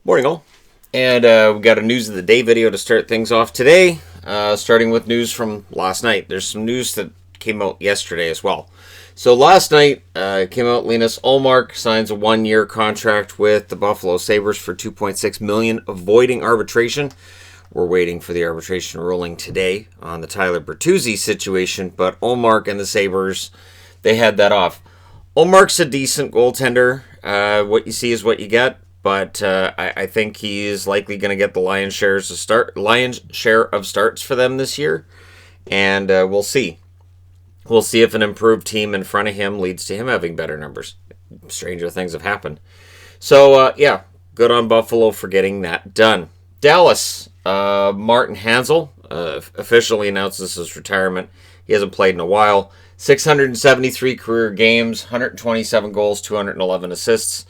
Morning all. And we got a news of the day video to start things off today, starting with news from last night. There's some news that came out yesterday as well. So last night came out, Linus Ullmark signs a 1-year contract with the Buffalo Sabres for $2.6 million, avoiding arbitration. We're waiting for the arbitration ruling today on the Tyler Bertuzzi situation, but Ullmark and the Sabres, they had that off. Ullmark's a decent goaltender. What you see is what you get. But I think he is likely going to get the lion's share of starts for them this year. And we'll see. We'll see if an improved team in front of him leads to him having better numbers. Stranger things have happened. So, good on Buffalo for getting that done. Dallas, Martin Hansel officially announces his retirement. He hasn't played in a while. 673 career games, 127 goals, 211 assists.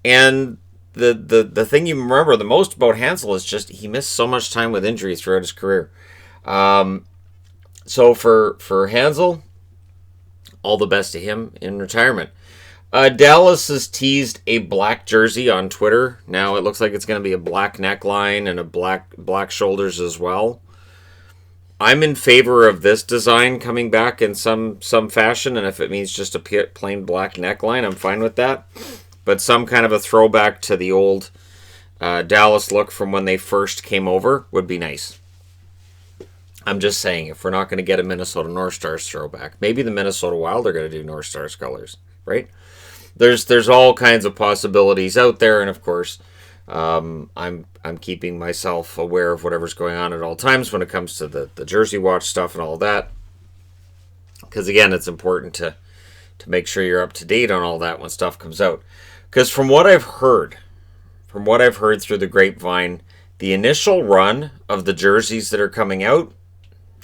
And the thing you remember the most about Hansel is just he missed so much time with injury throughout his career. So for Hansel, all the best to him in retirement. Dallas has teased a black jersey on Twitter. Now it looks like it's going to be a black neckline and a black shoulders as well. I'm in favor of this design coming back in some fashion, and if it means just a plain black neckline, I'm fine with that. But some kind of a throwback to the old Dallas look from when they first came over would be nice. I'm just saying, if we're not going to get a Minnesota North Stars throwback, maybe the Minnesota Wild are going to do North Stars colors, right? There's all kinds of possibilities out there, and of course, I'm keeping myself aware of whatever's going on at all times when it comes to the Jersey Watch stuff and all that. Because again, it's important to make sure you're up to date on all that when stuff comes out. Because from what I've heard through the grapevine, the initial run of the jerseys that are coming out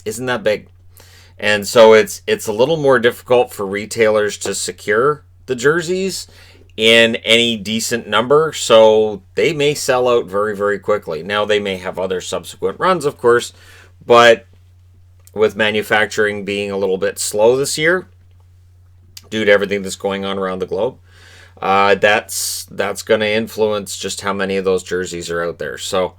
isn't that big. And so it's a little more difficult for retailers to secure the jerseys in any decent number. So they may sell out very, very quickly. Now they may have other subsequent runs, of course, but with manufacturing being a little bit slow this year, due to everything that's going on around the globe, that's going to influence just how many of those jerseys are out there. So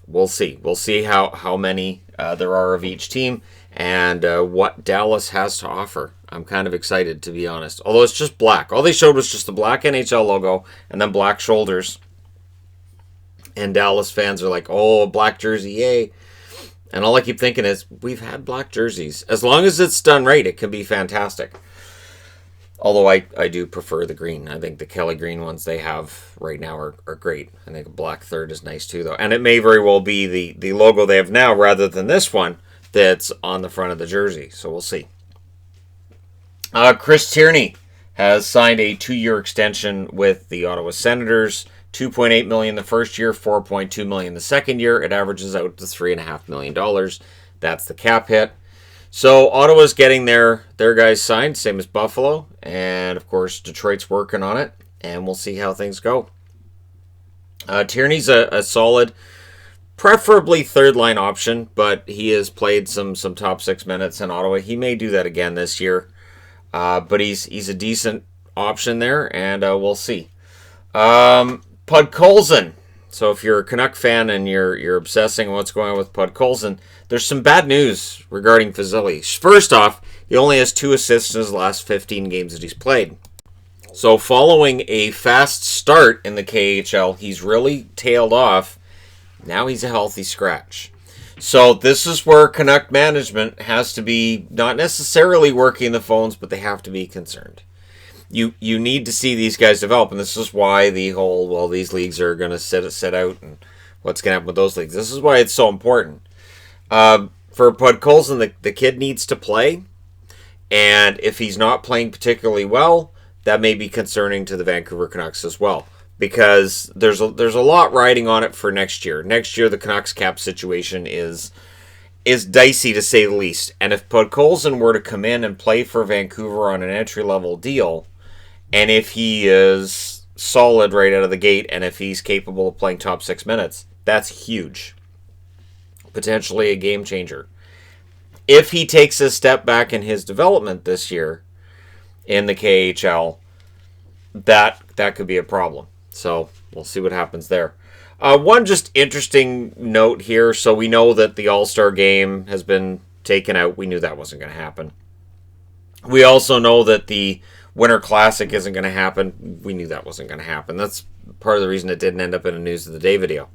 we'll see. We'll see how many there are of each team and what Dallas has to offer. I'm kind of excited, to be honest. Although it's just black. All they showed was just the black NHL logo and then black shoulders. And Dallas fans are like, oh, black jersey, yay. And all I keep thinking is, we've had black jerseys. As long as it's done right, it can be fantastic. Although I do prefer the green. I think the Kelly green ones they have right now are great. I think a black third is nice too, though. And it may very well be the logo they have now rather than this one that's on the front of the jersey. So we'll see. Chris Tierney has signed a 2-year extension with the Ottawa Senators. $2.8 million the first year, $4.2 million the second year. It averages out to $3.5 million. That's the cap hit. So Ottawa's getting their guys signed, same as Buffalo. And, of course, Detroit's working on it. And we'll see how things go. Tierney's a solid, preferably third-line option, but he has played some top 6 minutes in Ottawa. He may do that again this year. But he's a decent option there, and we'll see. Podkolzin. So if you're a Canuck fan and you're obsessing on what's going on with Podkolzin, there's some bad news regarding Fazili. First off, he only has 2 assists in his last 15 games that he's played. So following a fast start in the KHL, he's really tailed off. Now he's a healthy scratch. So this is where Canuck management has to be not necessarily working the phones, but they have to be concerned. You need to see these guys develop, and this is why the whole, well, these leagues are going to sit out, and what's going to happen with those leagues. This is why it's so important. For Podkolzin, the kid needs to play, and if he's not playing particularly well, that may be concerning to the Vancouver Canucks as well, because there's a lot riding on it for next year. Next year, the Canucks cap situation is dicey, to say the least, and if Podkolzin were to come in and play for Vancouver on an entry-level deal, and if he is solid right out of the gate, and if he's capable of playing top 6 minutes, that's huge. Potentially a game changer. If he takes a step back in his development this year in the KHL, that could be a problem. So we'll see what happens there. One just interesting note here. So we know that the All-Star game has been taken out. We knew that wasn't going to happen. We also know that the Winter Classic isn't going to happen. We knew that wasn't going to happen. That's part of the reason it didn't end up in a News of the Day video.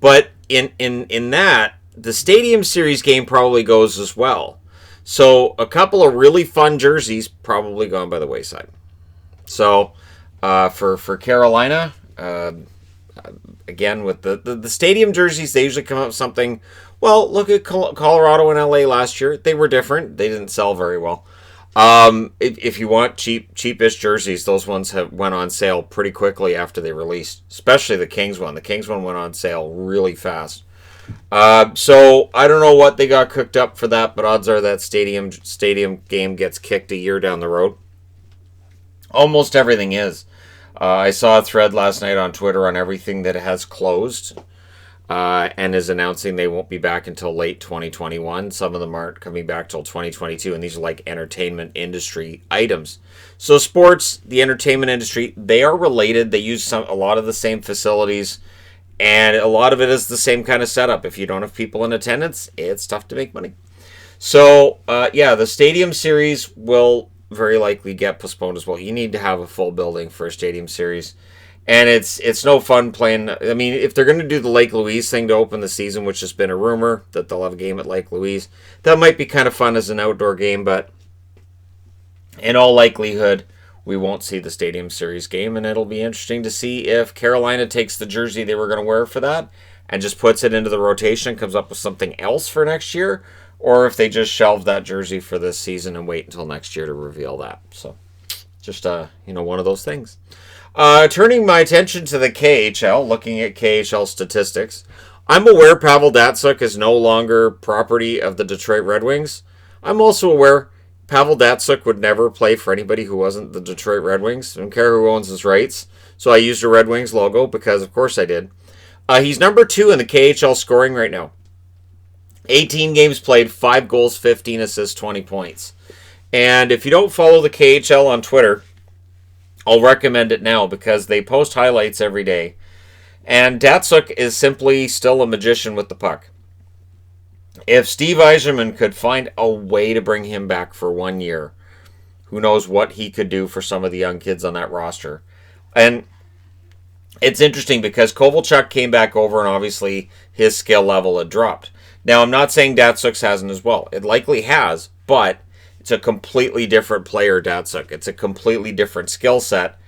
But in that, the Stadium Series game probably goes as well. So a couple of really fun jerseys probably gone by the wayside. So for Carolina, again, with the stadium jerseys, they usually come up with something. Well, look at Colorado and LA last year. They were different. They didn't sell very well. If you want cheapish jerseys, those ones went on sale pretty quickly after they released. Especially the Kings one. The Kings one went on sale really fast. So I don't know what they got cooked up for that, but odds are that stadium game gets kicked a year down the road. Almost everything is. I saw a thread last night on Twitter on everything that has closed and is announcing they won't be back until late 2021. Some of them aren't coming back till 2022, and these are like entertainment industry items. So sports, the entertainment industry, they are related. They use a lot of the same facilities, and a lot of it is the same kind of setup. If you don't have people in attendance, it's tough to make money. So, the Stadium Series will very likely get postponed as well. You need to have a full building for a Stadium Series. And it's no fun playing. I mean, if they're going to do the Lake Louise thing to open the season, which has been a rumor that they'll have a game at Lake Louise, that might be kind of fun as an outdoor game, but in all likelihood, we won't see the Stadium Series game, and it'll be interesting to see if Carolina takes the jersey they were going to wear for that and just puts it into the rotation, comes up with something else for next year, or if they just shelve that jersey for this season and wait until next year to reveal that. So, just one of those things. Turning my attention to the KHL, looking at KHL statistics, I'm aware Pavel Datsyuk is no longer property of the Detroit Red Wings. I'm also aware Pavel Datsyuk would never play for anybody who wasn't the Detroit Red Wings. I don't care who owns his rights. So I used a Red Wings logo because, of course, I did. He's number 2 in the KHL scoring right now. 18 games played, 5 goals, 15 assists, 20 points. And if you don't follow the KHL on Twitter, I'll recommend it now because they post highlights every day. And Datsyuk is simply still a magician with the puck. If Steve Yzerman could find a way to bring him back for 1 year, who knows what he could do for some of the young kids on that roster. And it's interesting because Kovalchuk came back over and obviously his skill level had dropped. Now, I'm not saying Datsyuk's hasn't as well. It likely has, but it's a completely different player, Datsyuk. It's a completely different skill set.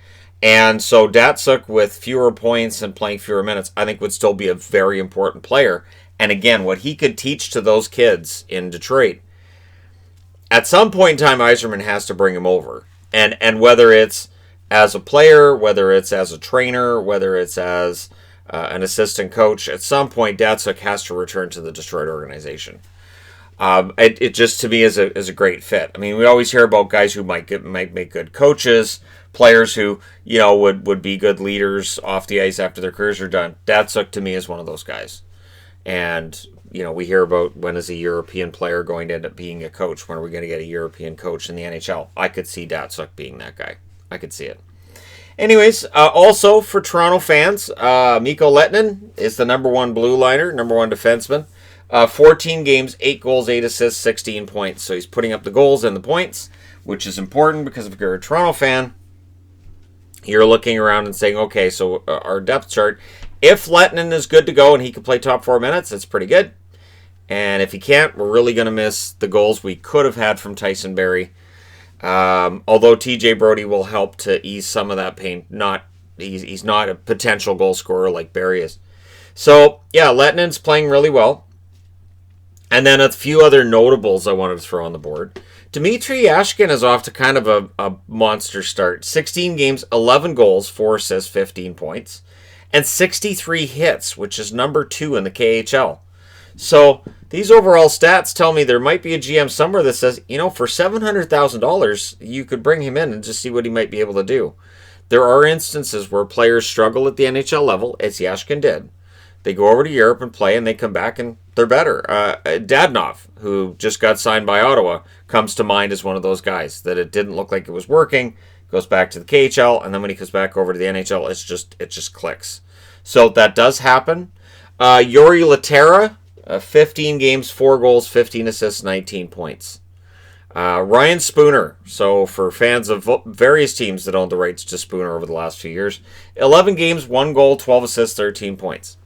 And so Datsyuk, with fewer points and playing fewer minutes, I think would still be a very important player. And again, what he could teach to those kids in Detroit, at some point in time, Yzerman has to bring him over. And whether it's as a player, whether it's as a trainer, whether it's as an assistant coach, at some point, Datsyuk has to return to the Detroit organization. It just, to me, is a great fit. I mean, we always hear about guys who might make good coaches, players who, would be good leaders off the ice after their careers are done. Datsyuk, to me, is one of those guys. And, we hear about when is a European player going to end up being a coach? When are we going to get a European coach in the NHL? I could see Datsyuk being that guy. I could see it. Anyways, also for Toronto fans, Mikko Lehtinen is the number 1 blue liner, number 1 defenseman. 14 games, 8 goals, 8 assists, 16 points. So he's putting up the goals and the points, which is important because if you're a Toronto fan, you're looking around and saying, okay, so our depth chart, if Lehtinen is good to go and he can play top 4 minutes, it's pretty good. And if he can't, we're really going to miss the goals we could have had from Tyson Barrie. Although TJ Brody will help to ease some of that pain. He's not a potential goal scorer like Barrie is. So, yeah, Lehtinen's playing really well. And then a few other notables I wanted to throw on the board. Dmitry Ashkin is off to kind of a monster start. 16 games, 11 goals, 4 assists, 15 points. And 63 hits, which is number 2 in the KHL. So these overall stats tell me there might be a GM somewhere that says, for $700,000, you could bring him in and just see what he might be able to do. There are instances where players struggle at the NHL level, as Ashkin did. They go over to Europe and play, and they come back and they're better. Dadonov, who just got signed by Ottawa, comes to mind as one of those guys that it didn't look like it was working. goes back to the KHL, and then when he comes back over to the NHL, it just clicks. So that does happen. Yuri Laterra, 15 games, 4 goals, 15 assists, 19 points. Ryan Spooner, so for fans of various teams that own the rights to Spooner over the last few years, 11 games, 1 goal, 12 assists, 13 points.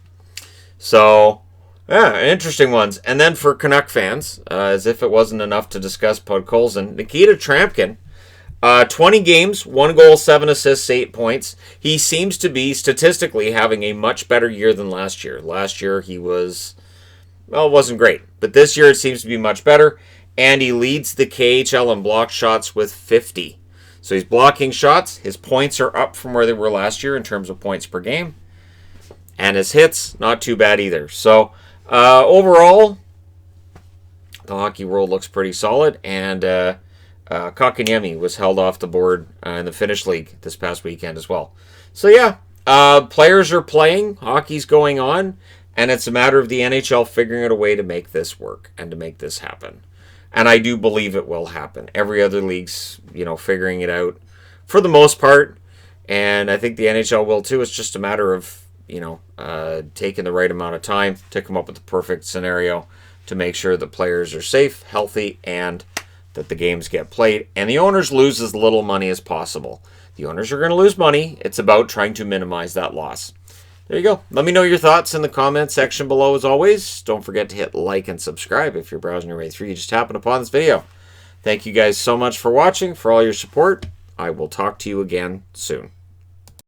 So, yeah, interesting ones. And then for Canuck fans, as if it wasn't enough to discuss Podkolzin, Nikita Trampkin, 20 games, 1 goal, 7 assists, 8 points. He seems to be statistically having a much better year than last year. Last year he was, well, it wasn't great. But this year it seems to be much better. And he leads the KHL in blocked shots with 50. So he's blocking shots. His points are up from where they were last year in terms of points per game. And his hits, not too bad either. So overall, the hockey world looks pretty solid. And Kotkaniemi was held off the board in the Finnish League this past weekend as well. So yeah, players are playing. Hockey's going on. And it's a matter of the NHL figuring out a way to make this work and to make this happen. And I do believe it will happen. Every other league's, figuring it out for the most part. And I think the NHL will too. It's just a matter of, taking the right amount of time to come up with the perfect scenario to make sure that players are safe, healthy, and that the games get played. And the owners lose as little money as possible. The owners are going to lose money. It's about trying to minimize that loss. There you go. Let me know your thoughts in the comments section below as always. Don't forget to hit like and subscribe if you're browsing your way through. You just happened upon this video. Thank you guys so much for watching, for all your support. I will talk to you again soon.